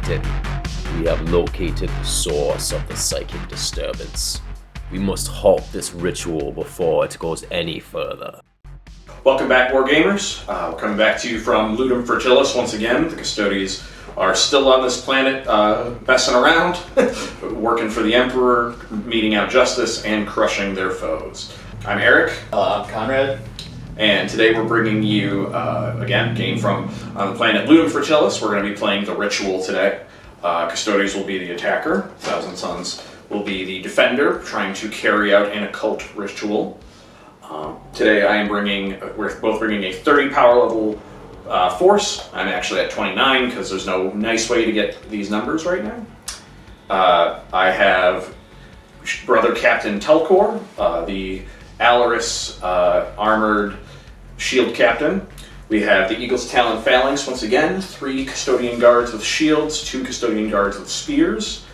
Captain. We have located the source of the psychic disturbance. We must halt this ritual before it goes any further. Welcome back, Wargamers. We're coming back to you from Lutum Fetilis once again. The Custodians are still on this planet messing around, working for the Emperor, meting out justice, and crushing their foes. I'm Eric. I'm Conrad. And today we're bringing you, again, a game from the planet Lutum Fetilis. We're going to be playing the Ritual today. Custodians will be the attacker. Thousand Sons will be the defender, trying to carry out an occult ritual. Today we're both bringing a 30 power level force. I'm actually at 29 because there's no nice way to get these numbers right now. I have Brother Captain Telcor, the Alaris armored shield captain. We have the Eagle's Talon Phalanx once again, 3 Custodian Guards with shields, 2 Custodian Guards with spears.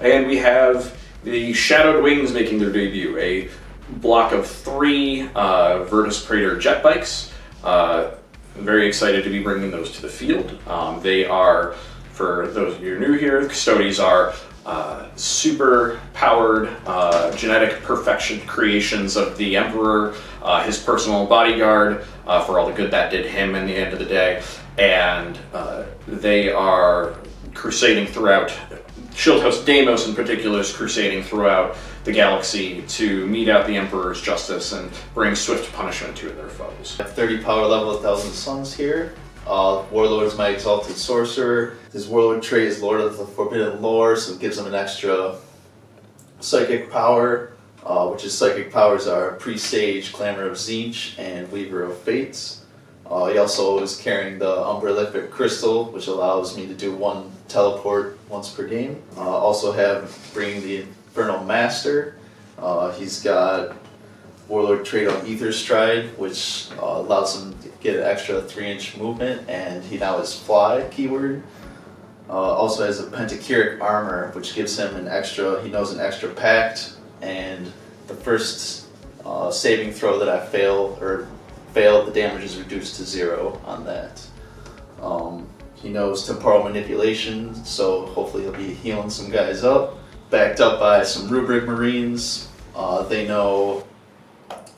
And we have the Shadowed Wings making their debut, a block of 3 Virtus Praetor jet bikes. I'm very excited to be bringing those to the field. They are, for those of you who are new here, Custodians are super powered genetic perfection creations of the Emperor, his personal bodyguard, for all the good that did him in the end of the day. And they are crusading throughout, Shieldhouse Deimos in particular is crusading throughout the galaxy to mete out the Emperor's justice and bring swift punishment to their foes. I have 30 power level, Thousand Sons here. Warlord is my exalted sorcerer. His warlord trait is Lord of the Forbidden Lore, so it gives him an extra psychic power, which his psychic powers are Presage, Clamor of Tzeentch, and Weaver of Fates. He also is carrying the Umbrellific Crystal, which allows me to do 1 teleport once per game. Also bringing the Infernal Master. He's got Warlord trait on Ether Stride, which allows him to get an extra 3-inch movement, and he now has Fly keyword. Also has a Pentachiric Armor, which gives him an extra pact, and the first saving throw that I fail, the damage is reduced to 0 on that. He knows Temporal Manipulation, so hopefully he'll be healing some guys up. Backed up by some Rubric Marines. They know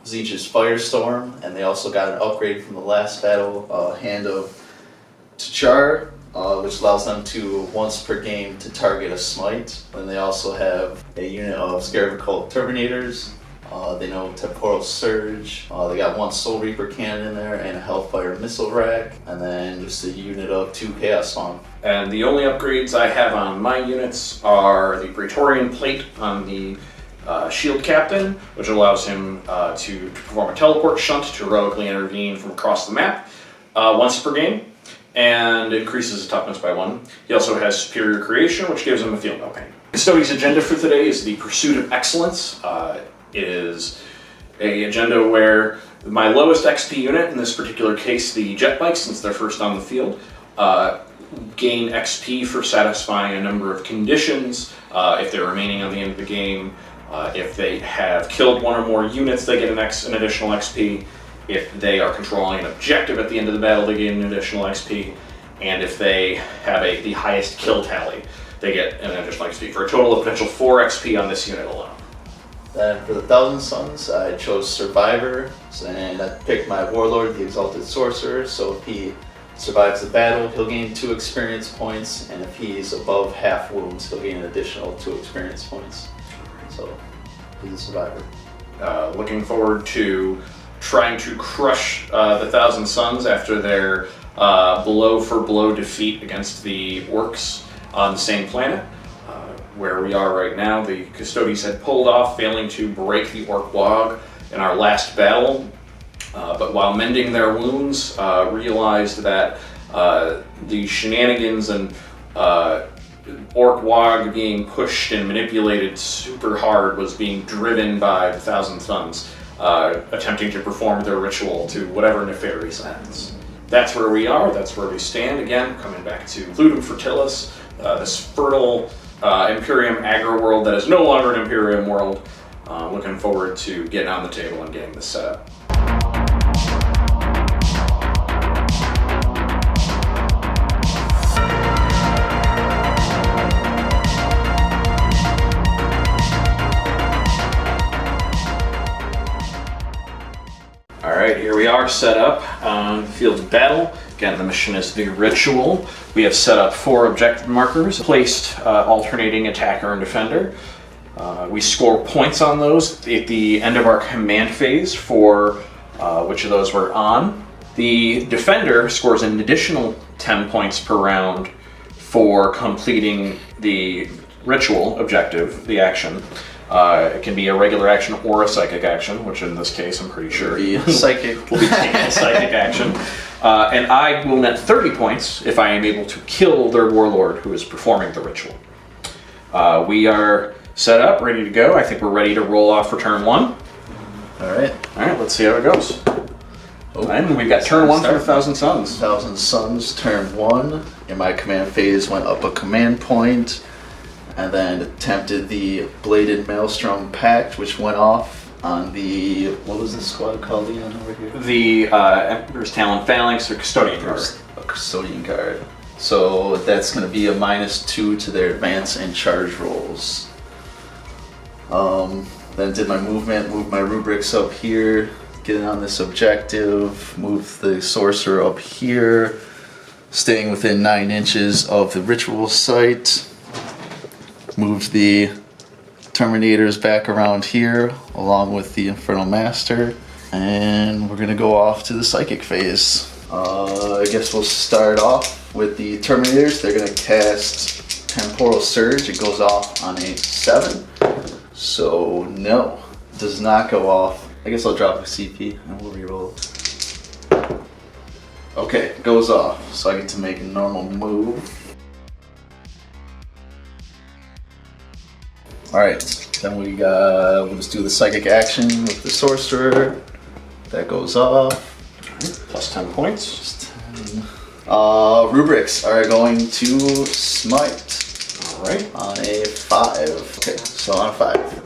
Tzeentch's Firestorm, and they also got an upgrade from the last battle, Hand of T'Char, which allows them to, once per game, to target a smite. And they also have a unit of Scarab Occult Terminators. They know Temporal Surge. They got 1 Soul Reaper cannon in there and a Hellfire Missile Rack, and then just a unit of 2 Chaos Spawn. And the only upgrades I have on my units are the Praetorian Plate on the Shield Captain, which allows him to perform a teleport shunt to heroically intervene from across the map once per game, and increases his toughness by 1. He also has Superior Creation, which gives him a Feel No Pain. Custodian's agenda for today is the Pursuit of Excellence. It is an agenda where my lowest XP unit, in this particular case the jet bikes, since they're first on the field, gain XP for satisfying a number of conditions. If they're remaining on the end of the game, if they have killed 1 or more units, they get an additional XP. If they are controlling an objective at the end of the battle, they gain an additional XP. And if they have the highest kill tally, they get an additional XP, for a total of potential 4 XP on this unit alone. Then for the Thousand Sons, I chose Survivor, and I picked my Warlord, the Exalted Sorcerer, so if he survives the battle, he'll gain 2 experience points, and if he's above half wounds, he'll gain an additional 2 experience points. So, he's a survivor. Looking forward to trying to crush the Thousand Sons after their blow-for-blow defeat against the Orks on the same planet. Where we are right now, the Custodians had pulled off, failing to break the Ork Waaagh in our last battle, but while mending their wounds, realized that the shenanigans and Ork Waaagh being pushed and manipulated super hard was being driven by the Thousand Sons, attempting to perform their ritual to whatever nefarious ends. That's where we are, that's where we stand. Again, coming back to Lutum Fetilis, this fertile Imperium aggro world that is no longer an Imperium world. Looking forward to getting on the table and getting this set up. set up on the field of battle. Again, the mission is the ritual. We have set up 4 objective markers, placed alternating attacker and defender. We score points on those at the end of our command phase for which of those we're on. The defender scores an additional 10 points per round for completing the ritual objective, the action. It can be a regular action or a psychic action, which in this case I'm pretty sure Psychic. will be taking a psychic action. And I will net 30 points if I am able to kill their warlord who is performing the ritual. We are set up, ready to go. I think we're ready to roll off for turn 1. Alright. Alright, let's see how it goes. And we've got turn 1 for the Thousand Suns. Thousand Suns, turn 1. In my command phase, went up a command point, and then attempted the Bladed Maelstrom Pact, which went off on the, what was this squad called again over here? The Emperor's Talon Phalanx or Custodian Guard. A Custodian Guard. So that's going to be a -2 to their advance and charge rolls. Then did my movement, moved my rubrics up here, get on this objective, move the sorcerer up here, staying within 9 inches of the ritual site, moved the Terminators back around here along with the Infernal Master, and we're gonna go off to the psychic phase. I guess we'll start off with the Terminators. They're gonna cast Temporal Surge. It goes off on a 7. So no, does not go off. I guess I'll drop a CP and we'll reroll. Okay, goes off. So I get to make a normal move. Alright, then we'll just do the psychic action with the sorcerer. That goes off. Plus 10 points. Just 10. Rubrics are going to smite. Alright. On a 5. Okay, so on a 5.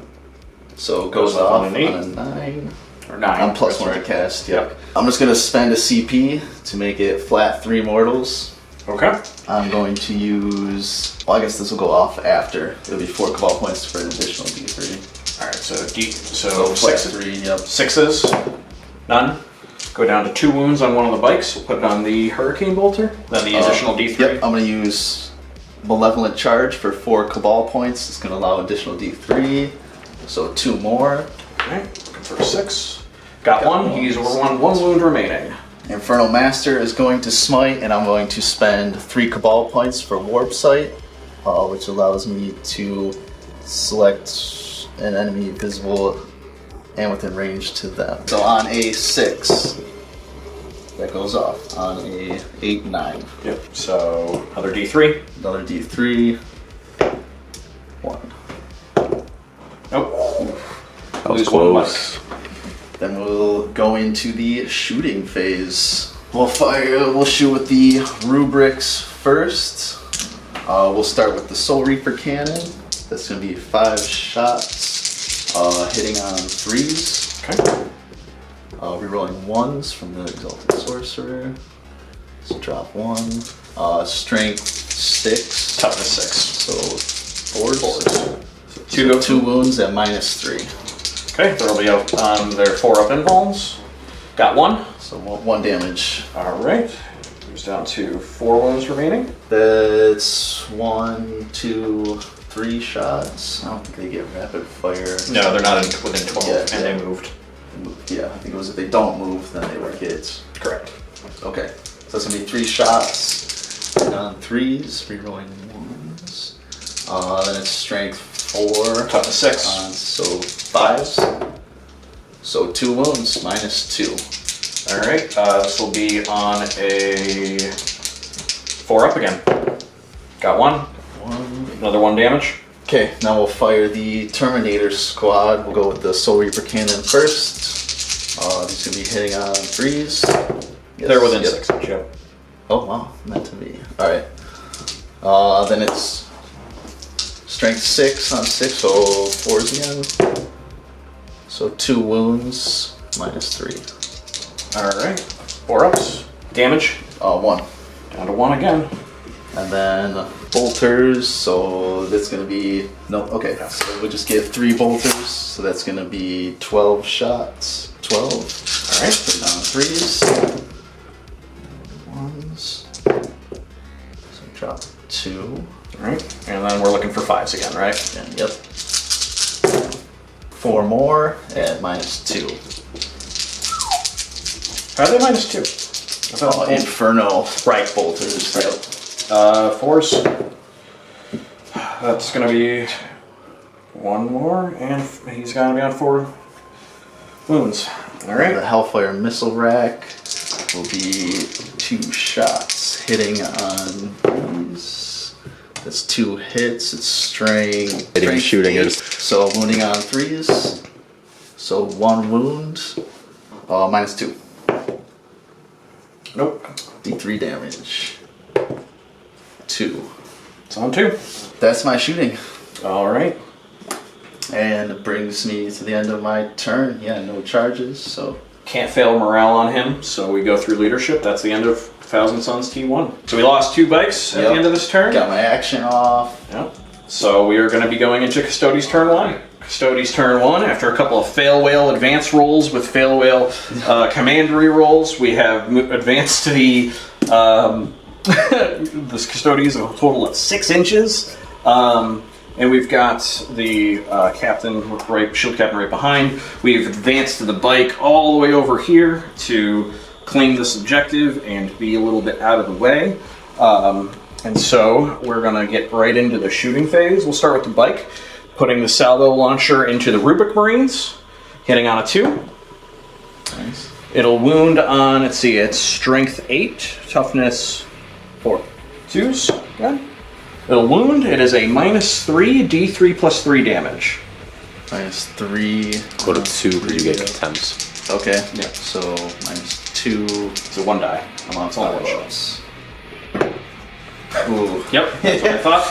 So it goes off on a 9. Or 9. I'm plus 1 to cast, yep. I'm just going to spend a CP to make it flat 3 mortals. Okay. I'm going to use, well, I guess this will go off after. It'll be 4 cabal points for an additional D3. Alright, so So flat 6. 3, yep. 6s. None. Go down to 2 wounds on one of the bikes. We'll put it on the Hurricane Bolter. Then the additional D3. Yep, I'm going to use Malevolent Charge for 4 cabal points. It's going to allow additional D3. So 2 more. Okay, looking for 6. Got 1. He's over 1 wound remaining. Infernal Master is going to smite, and I'm going to spend 3 cabal points for Warp Sight, which allows me to select an enemy visible and within range to them. So on a 6, that goes off. On a 8, 9. Yep, so another D3. Another D3. 1. Nope. That was Lose 1 close. bike. Then we'll go into the shooting phase. We'll shoot with the rubrics first. We'll start with the Soul Reaper Cannon. That's going to be 5 shots, hitting on 3s. Okay. Rerolling 1s from the Exalted Sorcerer. So drop 1. Strength 6. Toughness 6. So 4s. So 2 wounds at -3. Okay, that'll be out on their 4-up involves. Got 1. So 1 damage. Alright. Moves down to 4 wounds remaining. That's 1, 2, 3 shots. I don't think they get rapid fire. No, they're not within 12, Yeah, and yeah. they moved. Yeah, I think it was if they don't move, then they were hits. Correct. Okay, so that's gonna be 3 shots. And on 3s, rerolling 1s. Then it's strength 4. Toughness 6. So 5s. So 2 wounds, -2. Alright, this will be on a 4-up again. Got 1. 1. Another 1 damage. Okay, now we'll fire the Terminator squad. We'll go with the Soul Reaper Cannon first. These gonna be hitting on 3s. Yes, They're within yep. 6 inch, yep. Oh wow, meant to be. Alright. Then it's strength 6 on 6, so 4s again. So 2 wounds, -3. Alright, 4-ups. Damage. 1. Down to 1 again. And then bolters, so that's gonna be, no, okay, so we'll just give 3 bolters, so that's gonna be 12 shots. 12. Alright. Put down 3s. 1s. So drop 2. Alright. And then we're looking for 5s again, right? And yep. 4 more at -2. How are they -2? Oh, Inferno. Right. Bolters. Yep. 4s. That's going to be 1 more, and he's going to be on 4 wounds. Alright. The Hellfire Missile Rack will be 2 shots hitting on these. That's 2 hits. It's strength. Hitting and shooting 8. is. So wounding on 3s. So 1 wound. -2. Nope. D3 damage. 2. It's on 2. That's my shooting. Alright. And it brings me to the end of my turn. Yeah, no charges, so. Can't fail morale on him, so we go through leadership. That's the end of Thousand Suns T1. So we lost 2 bikes at the end of this turn. Got my action off. Yep. So we are going to be going into Custodes turn 1. Custodes turn 1, after a couple of fail whale advance rolls with fail whale commandery rolls, we have advanced to the this Custodians of a total of 6 inches. And we've got the shield captain right behind. We've advanced to the bike all the way over here to claim this objective and be a little bit out of the way. And so we're going to get right into the shooting phase. We'll start with the bike, putting the salvo launcher into the Rubric Marines, hitting on a 2. Nice. It'll wound on, let's see, it's strength 8, toughness 4. 2s, good. It'll wound. It is a -3, D3 plus 3 damage. -3. Go to 2 because you get attempts. Okay. Yeah. So -2. It's a 1 die. I'm on It's only 1 shot. shots. Ooh. Yep, that's what I thought.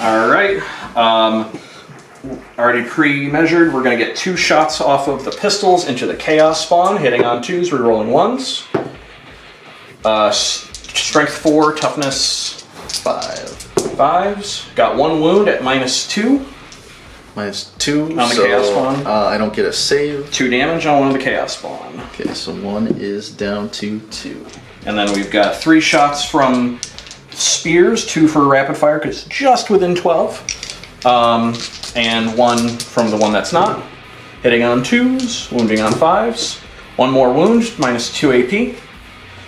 Alright. Already pre-measured, we're going to get 2 shots off of the pistols into the Chaos Spawn, hitting on 2s, rerolling 1s. Strength 4, toughness 5s. Got 1 wound at -2. -2. On the Chaos Spawn? I don't get a save. 2 damage on one of the Chaos Spawn. Okay, so 1 is down to 2. And then we've got 3 shots from spears, 2 for rapid fire because it's just within 12. And 1 from the one that's not. Hitting on 2s, wounding on 5s. 1 more wound, -2 AP.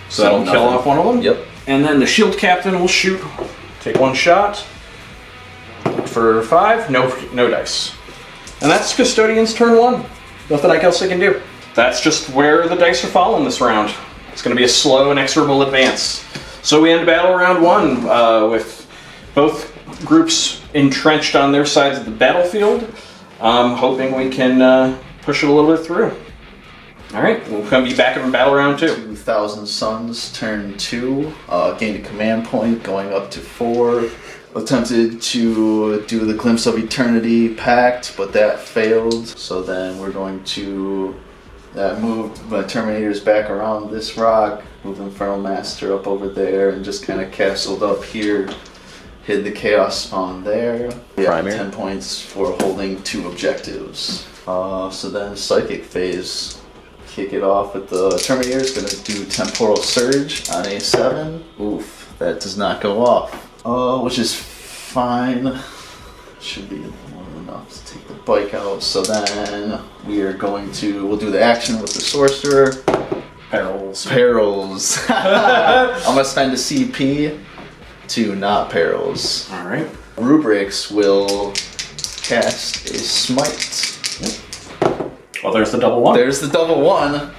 So that'll kill off one of them. Yep. And then the shield captain will shoot. Take 1 shot. For 5, no dice. And that's Custodians turn 1. Nothing else I can do. That's just where the dice are falling this round. It's going to be a slow, inexorable advance. So we end battle round 1 with both groups entrenched on their sides of the battlefield. Hoping we can push it a little bit through. Alright, we'll be back in battle round 2. 2,000 Suns, turn 2. Gained a command point, going up to 4. Attempted to do the Glimpse of Eternity pact, but that failed. So then we're going to move my Terminators back around this rock, move Infernal Master up over there, and just kind of castled up here. Hid the Chaos Spawn there. We have Primary. 10 points for holding 2 objectives. So then Psychic phase. Kick it off with the Terminators. Gonna do Temporal Surge on A7. Oof, that does not go off. Which is fine. Should be more than enough to take the bike out. So then we'll do the action with the Sorcerer. Perils. I'm gonna spend a CP to not perils. Alright. Rubrics will cast a Smite. Well, there's the double 1. There's the double 1.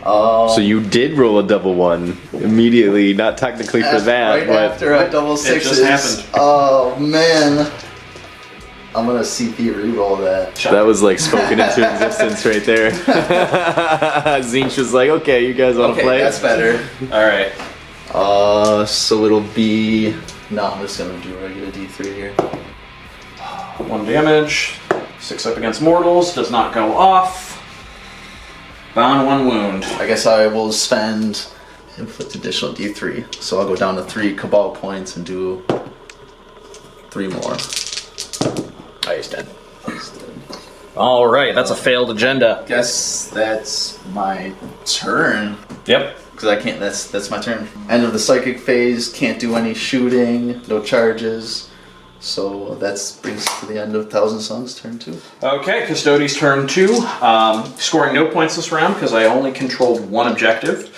So you did roll a double 1 immediately, not technically for that, right but after a double 6. It just happened. Oh man. I'm gonna CP reroll that. that was like spoken into existence right there. Zinch was like, okay, you guys want to Okay, play? that's better. Alright. So it'll be. No, I'm just gonna do a regular D3 here. 1 damage. 6 up against mortals. Does not go off. Bound 1 wound. I guess I will spend inflict additional D3. So I'll go down to 3 Cabal points and do 3 more. Oh, he's dead. All right, that's a failed agenda. Guess that's my turn. Yep. Because I can't. That's my turn. End of the psychic phase. Can't do any shooting. No charges. So that brings us to the end of Thousand Suns turn 2. Okay, Custodes turn 2. Scoring no points this round because I only controlled one objective.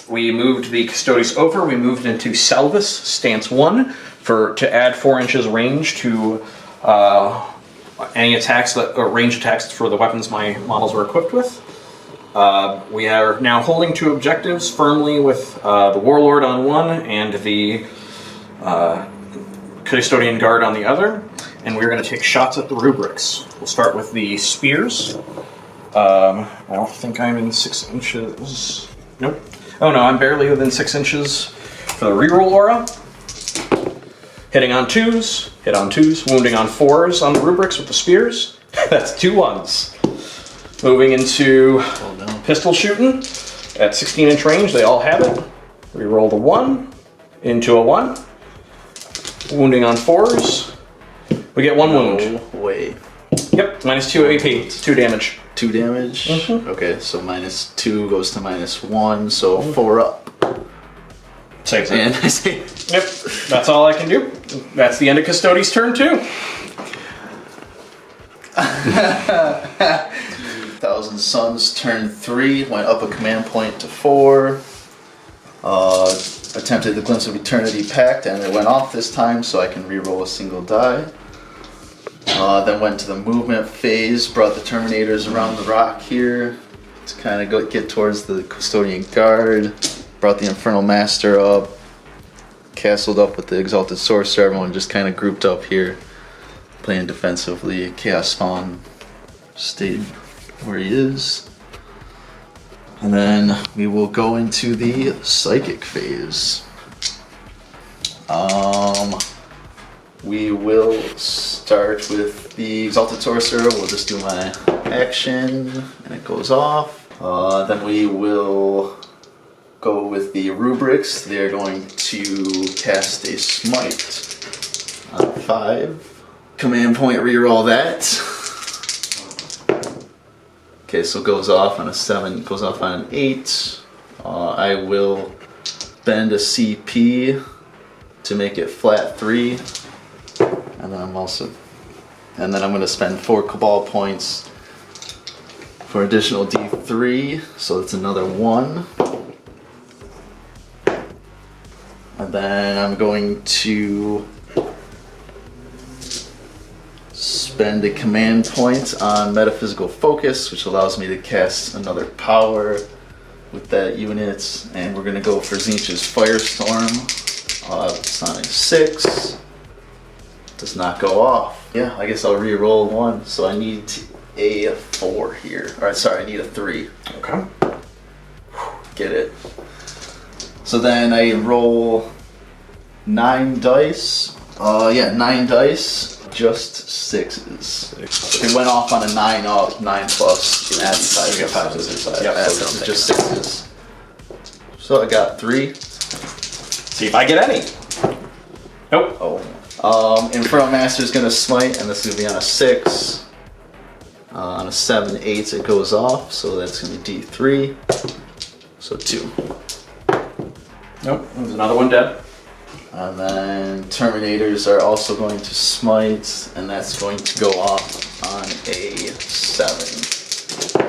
We moved the Custodes over. We moved into Salvis, stance 1, to add 4 inches range to any attacks range attacks for the weapons my models were equipped with. We are now holding 2 objectives firmly with the Warlord on one and the Custodian Guard on the other, and we're going to take shots at the rubrics. We'll start with the spears. I don't think I'm in 6 inches. Nope. Oh no, I'm barely within 6 inches for the reroll aura. Hitting on 2s, hit on 2s, wounding on 4s on the rubrics with the spears. That's 2 1s. Moving into pistol shooting at 16-inch range. They all have it. Reroll the 1 into a 1. Wounding on 4s. We get 1 wound. No way. Yep, minus 2 AP, 2 damage. 2 damage? Mm-hmm. Okay, so minus 2 goes to minus 1, so 4 up. Saves it. And I say, Yep, that's all I can do. That's the end of Custodes turn 2. Thousand Suns turn 3, went up a command point to 4. Attempted the Glimpse of Eternity Pact, and it went off this time, so I can reroll a single die. Then went to the movement phase, brought the Terminators around the rock here to kind of get towards the Custodian Guard. Brought the Infernal Master up, castled up with the Exalted Sorcerer. Everyone just kind of grouped up here, playing defensively. Chaos Spawn stayed where he is. And then we will go into the psychic phase. We will start with the Exalted Sorcerer. We'll just do my action, and it goes off. Then we will go with the rubrics. They're going to cast a smite on 5. Command point, reroll that. Okay, so it goes off on a 7, goes off on an 8. I will spend a CP to make it flat 3. And then I'm going to spend 4 Cabal points for additional D3, so it's another 1. And then I'm going to spend a command point on Metaphysical Focus, which allows me to cast another power with that unit. And we're going to go for Tzeentch's Firestorm. It's on a 6. Does not go off. Yeah, I guess I'll re-roll 1. So I need a 4 here. Alright, sorry, I need a 3. Okay. Get it. So then I roll 9 dice. 9 dice. Just 6s. It went off on a 9 plus. That's 5 to 6. Yeah, so just 6s. So I got 3. See if I get any. Nope. Oh. Infernal Master's gonna smite, and this is gonna be on a 6. On a 7, 8, it goes off, so that's gonna be D3. So 2. Nope. There's another one dead. And then Terminators are also going to smite, and that's going to go off on a 7.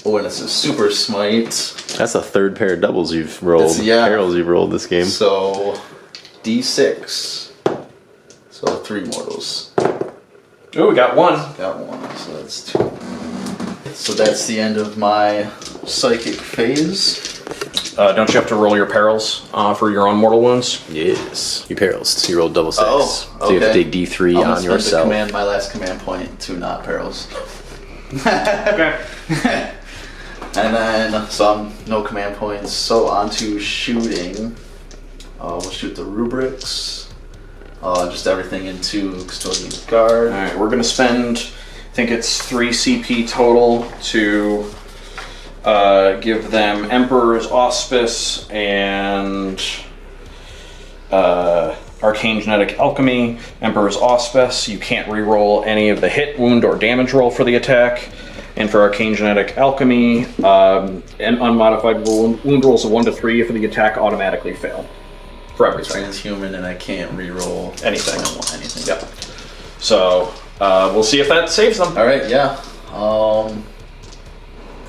Oh, and it's a super smite. That's a third pair of doubles you've rolled. Perils you've rolled this game. So D6. So 3 mortals. Oh, we got 1. Got 1, so that's 2. So that's the end of my psychic phase. Don't you have to roll your perils for your own mortal wounds? Yes. Your perils. So you roll double 6. Oh, So you have to take D3 I'm on yourself. My last command point to not perils. Okay. And then, so I'm no command points. So on to shooting. We'll shoot the rubrics. Just everything into Custodian Guard. Alright, we're going to spend, I think it's 3 CP total to give them Emperor's Auspice and Arcane Genetic Alchemy, Emperor's Auspice. You can't reroll any of the hit, wound, or damage roll for the attack. And for Arcane Genetic Alchemy, and unmodified wound rolls of 1 to 3 for the attack automatically fail. For everything. Transhuman, and I can't reroll Anything. anything. Yep. So, we'll see if that saves them. Alright, yeah.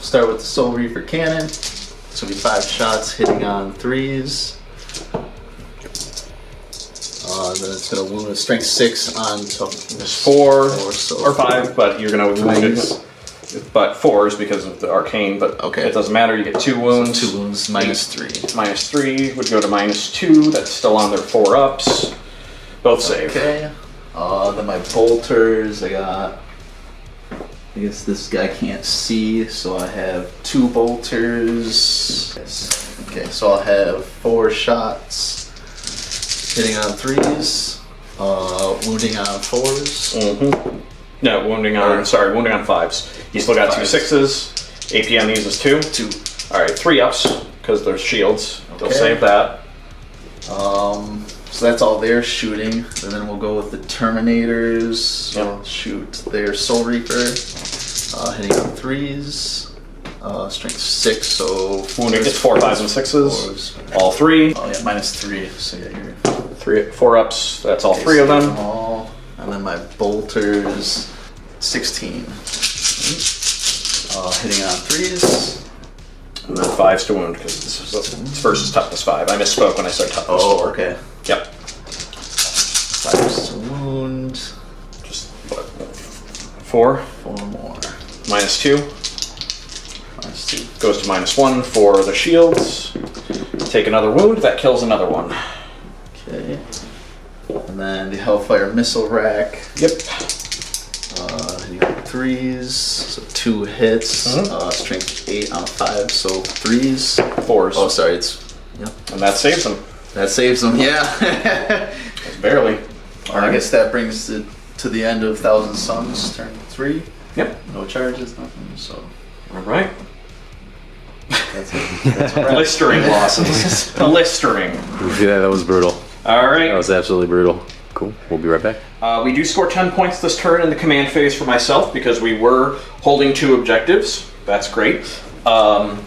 Start with the Soul Reaper Cannon. It's going to be 5 shots hitting on 3s. Then it's going to wound a strength 6 on There's 4 so or 5, but you're going to wound it. But 4s because of the arcane, but okay. It doesn't matter. You get 2 wounds. So 2 wounds, -3. -3 would go to -2. That's still on their 4-ups. Both save. Okay. Then my bolters, I guess this guy can't see, so I have 2 bolters. Yes. Okay, so I'll have 4 shots hitting on 3s, wounding on 4s. Mm-hmm. No, wounding on 5s. You still got 2 6s. AP on these is 2. 2. Alright, 3-ups, because they're shields. They'll Okay. save that. So that's all they're shooting. And then we'll go with the Terminators. Yep. I'll shoot their Soul Reaper, hitting on 3s. Strength 6, so Wounding is 4, 5s, and 6s. 4s. All 3. Oh yeah, -3. So yeah, you're 4-ups. That's all 3 of them. all. And then my bolters, 16. Hitting on 3s. And then 5s to wound, because this versus toughness 5. I misspoke when I said toughness 4. Okay. Yep. 5s to wound. Just what? 4. 4 more. -2. -2. Goes to -1 for the shields. Take another wound. That kills another one. Okay. And then the Hellfire Missile Rack. Yep. Hitting on 3s. So 2 hits. Strength 8 on 5, so 3s. 4s. Oh, sorry. It's And that saves them. that saves them. Yeah. Just barely. I guess that brings it to the end of Thousand Suns, turn 3. Yep. No charges, nothing. So All right. that's it. That's a wrap. Blistering losses. Blistering. Yeah, that was brutal. All That right. was absolutely brutal. Cool. We'll be right back. We do score 10 points this turn in the command phase for myself because we were holding 2 objectives. That's great.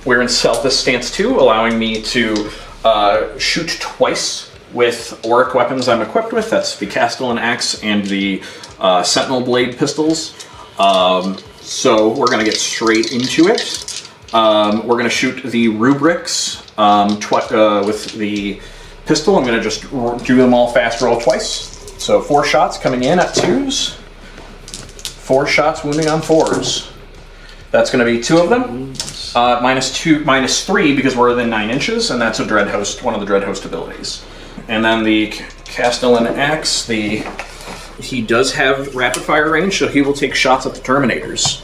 We're in Selfless Stance 2, allowing me to shoot twice with auric weapons I'm equipped with. That's the Castellan Axe and the Sentinel Blade pistols. So we're going to get straight into it. We're going to shoot the rubrics with the pistol. I'm going to just do them all fast roll twice. So 4 shots coming in at 2s. 4 shots wounding on 4s. That's going to be 2 of them. -3 because we're within 9 inches, and that's a Dread Host, one of the Dread Host abilities. And then the Castellan Axe, he does have rapid fire range, so he will take shots at the Terminators.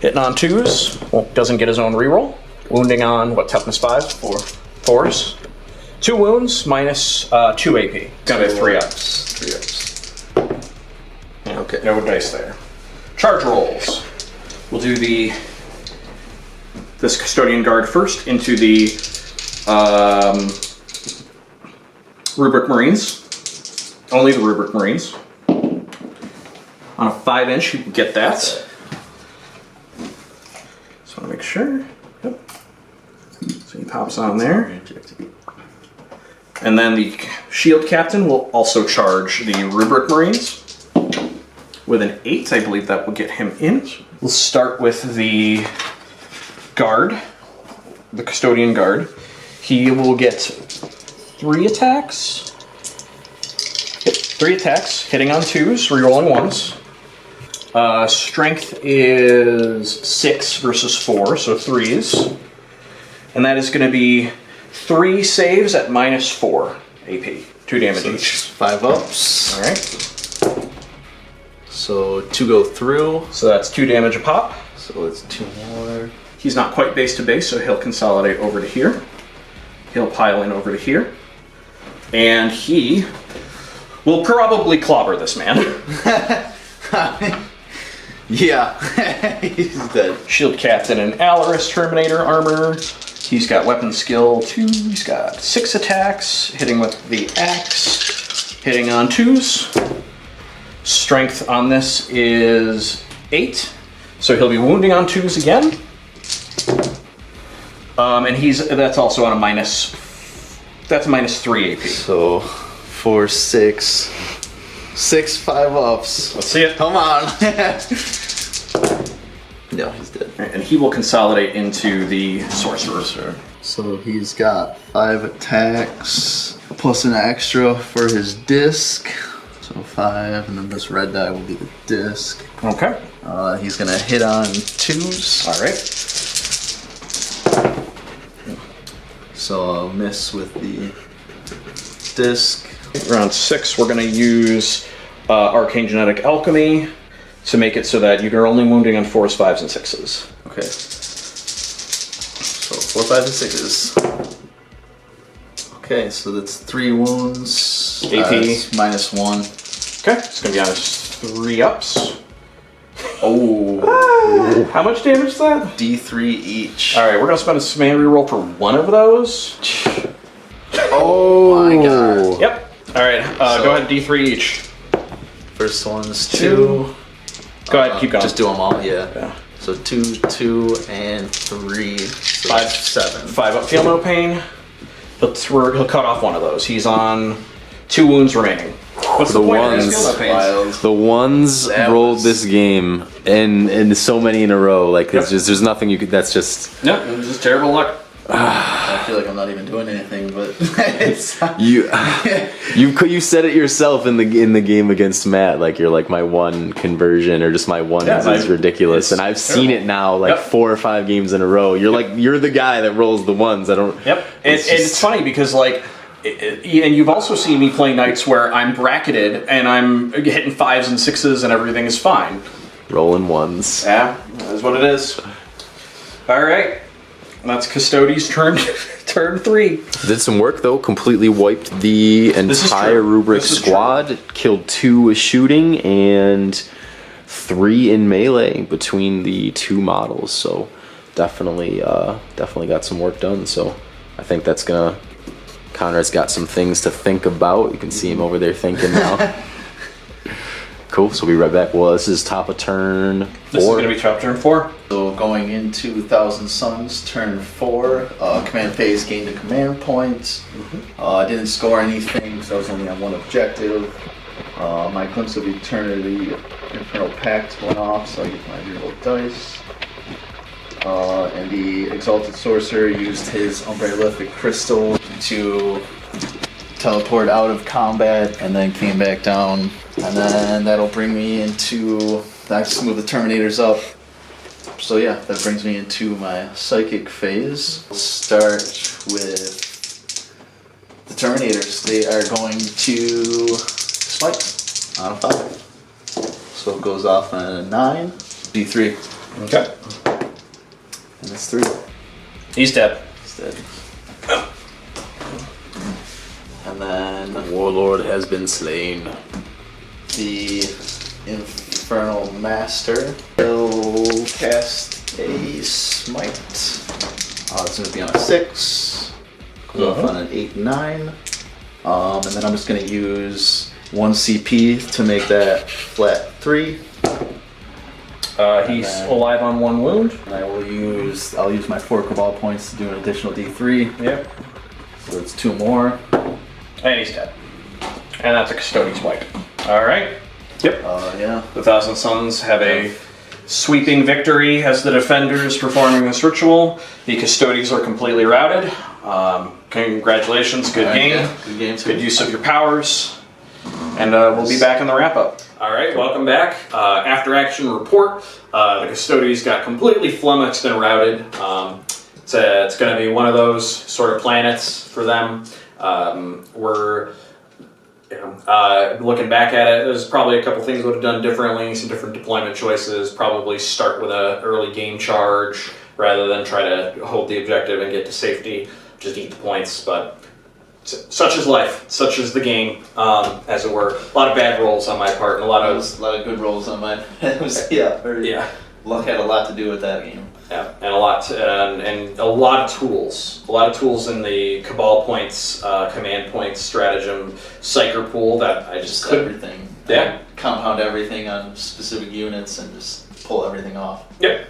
Hitting on 2s, doesn't get his own reroll. Wounding on, toughness 5? 4s. 2 wounds, -2 AP. Gonna be 3-ups. 3-ups. Yeah, Okay. no dice there. Charge rolls. We'll do this Custodian Guard first into the Rubric Marines. Only the Rubric Marines. On a 5-inch, you can get that. Just want to make sure. Yep. So he pops on there. And then the Shield Captain will also charge the Rubric Marines. With an 8, I believe that will get him in. We'll start with the Guard, the Custodian Guard. He will get 3 attacks. 3 attacks, hitting on 2s, rerolling 1s. Strength is 6 versus 4, so 3s. And that is going to be 3 saves at -4 AP. 2 damage each. 5 ups. Alright. So 2 go through. So that's 2 damage a pop. So it's 2 more. He's not quite base to base, so he'll consolidate over to here. He'll pile in over to here. And he will probably clobber this man. Yeah, he's dead. Shield Captain and Alaris Terminator armor. He's got weapon skill 2. He's got 6 attacks, hitting with the axe. hitting on 2s. Strength on this is 8, so he'll be wounding on 2s again. And that's also on a minus. That's minus 3 AP. So 4, 6, 5 ups. Let's see it. Come on. No, he's dead. And he will consolidate into the sorcerer. So he's got 5 attacks plus an extra for his disc. So 5, and then this red die will be the disc. Okay. He's gonna hit on 2s. All right. So I'll miss with the disc. Round 6, we're going to use Arcane Genetic Alchemy to make it so that you're only wounding on 4s, 5s, and 6s. Okay. So 4, 5, and 6s. Okay, so that's 3 wounds. AP. That's minus 1. Okay, it's going to be on his 3 ups. Oh. How much damage is that? D3 each. All right, we're going to spend a command reroll for one of those. Oh my god. Yep. All right, go ahead, D3 each. First one's 2. Go ahead, keep going. Just do them all, yeah. Yeah. So 2, 2, and 3. So 5, 7. 5 up, feel no pain. He'll cut off one of those. He's on 2 wounds remaining. What's the point of this? Feel no pain. Wild. The ones That rolled was- this game, and so many in a row. Like there's nothing you could. That's just No, it was just terrible luck. I feel like I'm not even doing anything, but it's you said it yourself in the game against Matt. Like you're like my one conversion or just my one is ridiculous, and I've seen it now like 4 or 5 games in a row. You're the guy that rolls the ones. I don't. Yep, it's funny because like. And you've also seen me play nights where I'm bracketed and I'm hitting 5s and 6s and everything is fine. Rolling ones. Yeah, that's what it is. All right, that's Custodes' turn. Turn 3. Did some work though. Completely wiped the entire rubric squad. Killed 2 with shooting and 3 in melee between the 2 models. So definitely got some work done. So I think that's gonna. Conrad's got some things to think about. You can see him over there thinking now. Cool, so we'll be right back. Well, this is top of turn 4. This is going to be top turn 4. So going into 1,000 Suns, turn 4, command phase gained a command point. I didn't score anything, so I was only on 1 objective. My Glimpse of Eternity Infernal Pact went off, so I get my reroll dice. And the Exalted Sorcerer used his Umbrellific Crystal to teleport out of combat and then came back down. And then that'll bring me into... I just move the Terminators up. So yeah, that brings me into my Psychic phase. We'll start with the Terminators. They are going to smite on a 5. So it goes off on a 9. D3. Okay. And it's 3. He's dead. He's dead. And then Warlord has been slain. the Infernal Master will cast a smite. It's going to be on a 6. Goes off on an 8 and 9. And then I'm just going to use 1 CP to make that flat 3. He's alive on 1 wound. And I'll use my 4 Cabal points to do an additional D3. Yep. So it's 2 more. And he's dead. And that's a Custodes wipe. Alright. Yep. Yeah. The 1,000 Suns have a sweeping victory as the defenders performing this ritual. The Custodes are completely routed. Congratulations, good game. Yeah. Good game too. Good use of your powers. And we'll be back in the wrap-up. Alright, welcome back. After action report. The Custodes got completely flummoxed and routed. It's going to be one of those sort of planets for them. Looking back at it, there's probably a couple things we would have done differently, some different deployment choices. Probably start with an early game charge rather than try to hold the objective and get to safety. Just eat the points, but such is life, such is the game, as it were. A lot of bad rolls on my part, and a lot of good rolls on mine. Yeah. luck had a lot to do with that game. Yeah, and a lot of tools. A lot of tools in the Cabal points, command points, stratagem, Psyker pool that I just couldn't. Everything. Yeah. Compound everything on specific units and just pull everything off. Yep.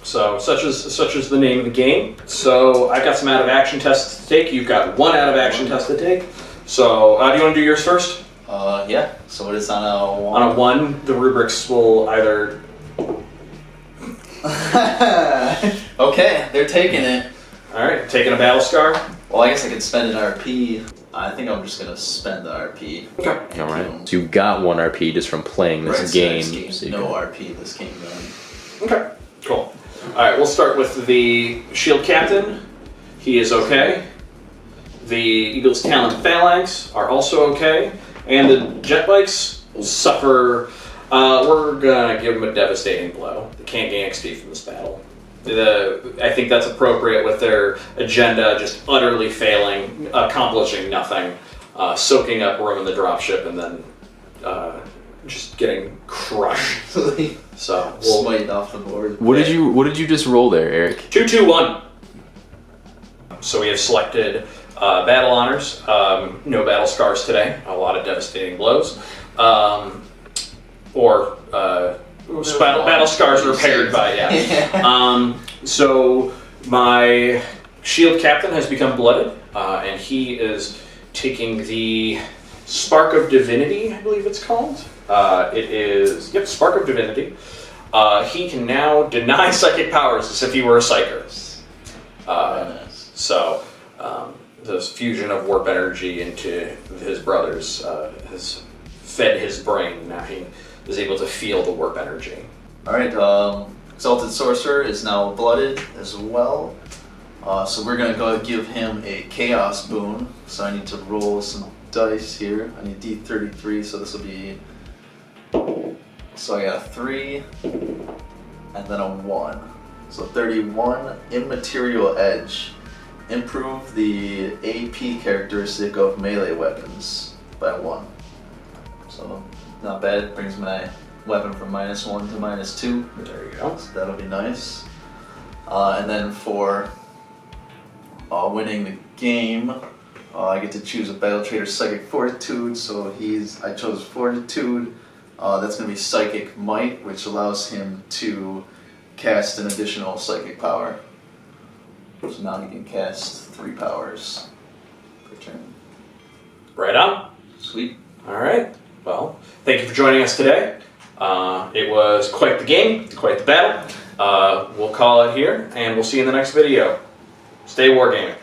So such is the name of the game. So I've got some out of action tests to take. You've got one out of action test to take. So do you want to do yours first? Yeah. So it is on a 1. On a 1, the rubrics will either. Okay, they're taking it. All right, taking a battle scar. Well, I guess I could spend an RP. I think I'm just gonna spend the RP. Okay. All right. So you got 1 RP just from playing this game. So you no can- RP this game done. Okay. Cool. All right, we'll start with the Shield Captain. He is okay. The Eagle's Talent Phalanx are also okay, and the Jet Bikes will suffer. We're gonna give them a devastating blow. They can't gain XP from this battle. I think that's appropriate with their agenda just utterly failing, accomplishing nothing, soaking up room in the dropship, and then just getting crushed. So we'll Smite off the board. What did you just roll there, Eric? 2, 2, 1. So we have selected battle honors. No battle scars today. A lot of devastating blows. Battle scars repaired by so my shield captain has become blooded, and he is taking the Spark of Divinity, I believe it's called. It is Spark of Divinity. He can now deny psychic powers as if he were a psyker. So this fusion of warp energy into his brothers has fed his brain. Now he is able to feel the warp energy. Alright, Exalted Sorcerer is now blooded as well. So we're going to go give him a Chaos boon. So I need to roll some dice here. I need D33, so this will be... So I got a 3, and then a 1. So 31, Immaterial Edge. Improve the AP characteristic of melee weapons by 1. So not bad, it brings my weapon from -1 to -2. There you go. So that'll be nice. And then for winning the game, I get to choose a Battle Trader Psychic Fortitude. So I chose Fortitude. That's going to be Psychic Might, which allows him to cast an additional psychic power. So now he can cast 3 powers per turn. Right on. Sweet. All right. Well, thank you for joining us today. It was quite the game, quite the battle. We'll call it here, and we'll see you in the next video. Stay wargaming.